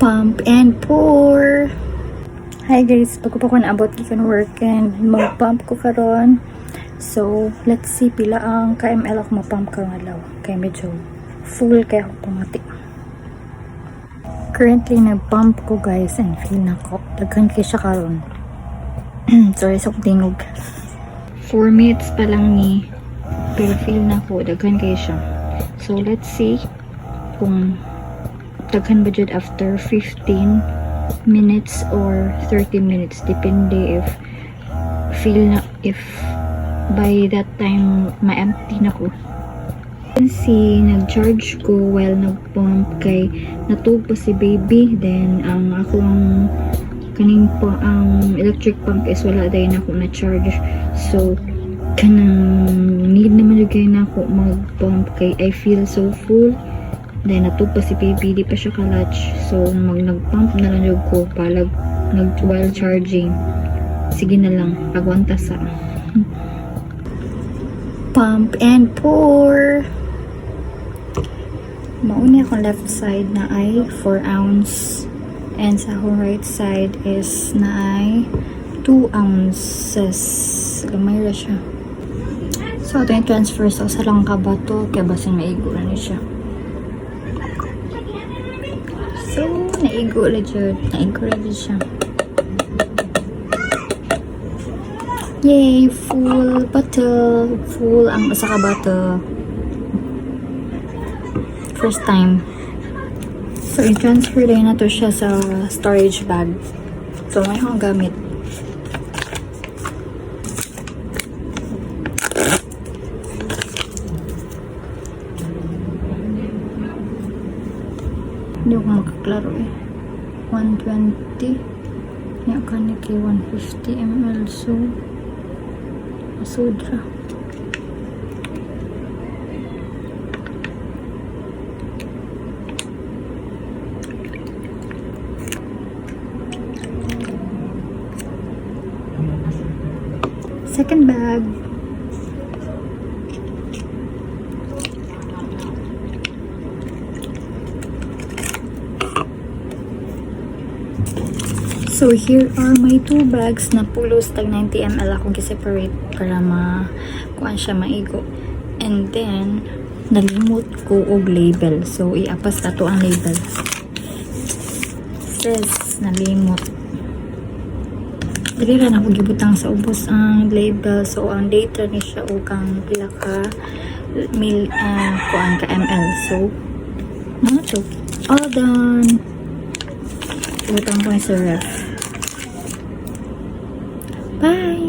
Pump and pour. Hi guys, bago pa ko naabot gikan work and mag-pump ko karon. So, let's see pila ang KML ako ma-pump karong adlaw. Kay medyo full kay ako pumati. Currently nag-pump ko guys and feel na ko. Daghan kay siya karon. Sorry sa tingog. 4 minutes pa lang ni pero feel na ko daghan kay siya. So, let's see kung daghan ba jud after 15 minutes or 30 minutes, depende if by that time ma-empty na ko. Kasi nag-charge ko while nag-pump kay natug pa si baby, then ang akong kaning ang electric pump is wala dayon ako na charge, so kanang need naman jud kay nako mag-pump kay I feel so full. Then natug pa si baby, di pa siya ka-latch, so nag-pump na lang yung ko while charging. Sige na lang, pagwanta sa pump and pour. Mauni akong left side na ay 4 ounce and sa akong right side is na ay 2 ounces. Gamay ra siya. So ito yung transfer sa langka ba to, kaya basin maigo na ni siya. So, naigo na dyan. Naigo na dyan siya. Yay! Full bottle. Full ang isa ka bottle. First time. So, i-transfer din na to siya sa storage bag. So, may akong gamit. Hindi ako makaklaro eh. 120. Yan ka ni kay 150 ml. So, masudra. Second bag. So, here are my 2 bags na pulos tag 90 ml akong gi-separate para kuan siya maigo. And then, nalimot ko og label. So, iapas na to ang label. Says, nalimot. Dili ra na ako gibutang sa ubos ang label. So, ang data ni siya o kang pila ka kuan ka ml. So, ano to? All done. Ibutang ko sa ref. Bye!